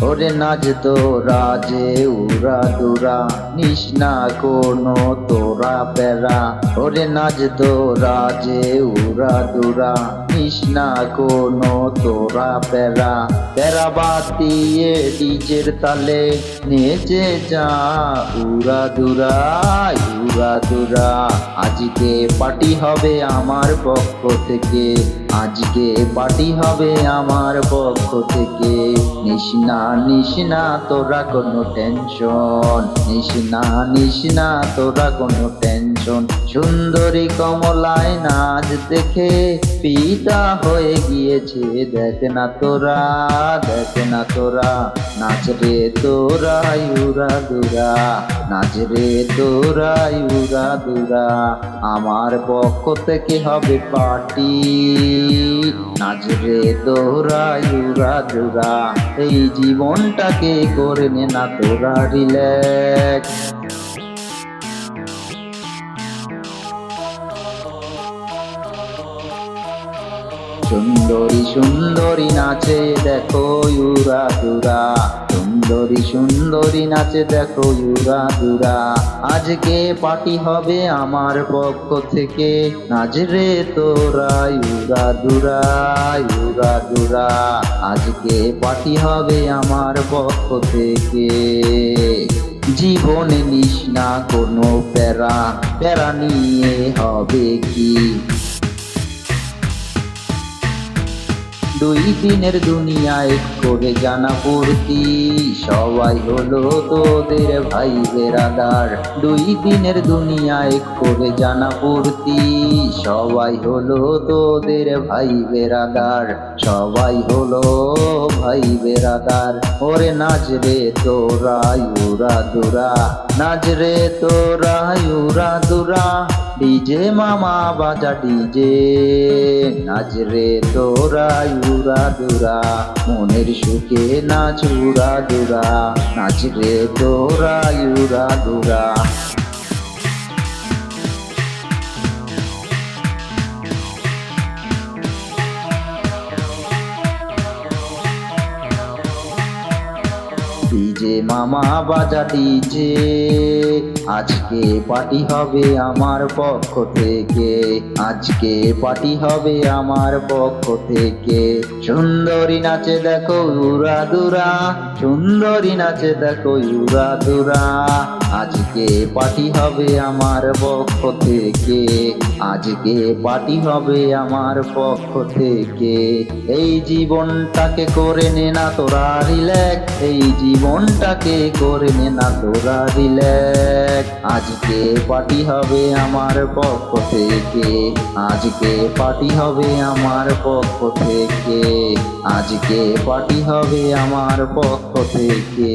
ওরে নাচ তোরা যে উড়া দুরা নিস না কোনো তোরা প্যারা। ওরে নাচ তোরা যে উড়া দুরা নিস না কোনো তোরা প্যারা। প্যারা বাদ দিয়ে ডিজের তালে নেচে যা উড়া দুরা উড়া দুরা। আজকে পার্টি হবে আমার পক্ষ থেকে, আজকে পার্টি হবে আমার পক্ষ থেকে। নিস না তোরা কোনো টেনশন, নিস না তোরা কোনো টেনশন। সুন্দরী কমলায় নাচ দেখে পিতা হয়ে গিয়েছে দেখ না তোরা, দেখ না তোরা। নাচ রে তোরা উড়া দুরা, নাচ রে তোরা উড়া দুরা। আমার পক্ষ থেকে হবে পার্টি, নাচ রে তোরা উড়া দুরা। এই জীবনটাকে করে নে না তোরা রিল্যাক্স। সুন্দরী সুন্দরী নাচে দেখো উড়া দুরা, সুন্দরী সুন্দরী নাচে দেখো উড়া দুরা। আজকে পার্টি হবে আমার পক্ষ থেকে, নাচ রে তোরা উড়া দুরা উড়া দুরা। আজকে পার্টি হবে আমার পক্ষ থেকে। জীবনে নিস না কোনো প্যারা, প্যারা নিয়ে হবে কি। দুই দিনের দুনিয়ায় করে জানা পূর্তি, সবাই হলো তোদের ভাই বেরাদার। দুই দিনের দুনিয়ায় করে জানা পূর্তি, সবাই হলো তোদের ভাই বেরাদার, সবাই হলো ভাই বেরাদার। ওরে নাচ রে তোরা উড়া দুরা, নাচ রে তোরা উড়া দুরা। ডিজে মামা বাজা ডিজে, নাচ রে তোরা উড়া দুরা। মনের সুখে নাচ উড়া দুরা, নাচ রে তোরা উড়া দুরা। ডিজে মামা বাজা ডিজে, আজকে পার্টি হবে আমার পক্ষ থেকে, আজকে পার্টি হবে আমার পক্ষ থেকে। সুন্দরী নাচে দেখো উড়া দুরা, সুন্দরী নাচে দেখো উড়া দুরা। আজকে পার্টি হবে আমার পক্ষ থেকে, আজকে পার্টি হবে আমার পক্ষ থেকে। এই জীবনটাকে করে নে না তোরা রিল্যাক্স, এই জীবনটাকে করে নে না তোরা রিল্যাক্স। আজকে পার্টি হবে আমার পক্ষ থেকে, আজকে পার্টি হবে আমার পক্ষ থেকে, আজকে পার্টি হবে আমার পক্ষ থেকে।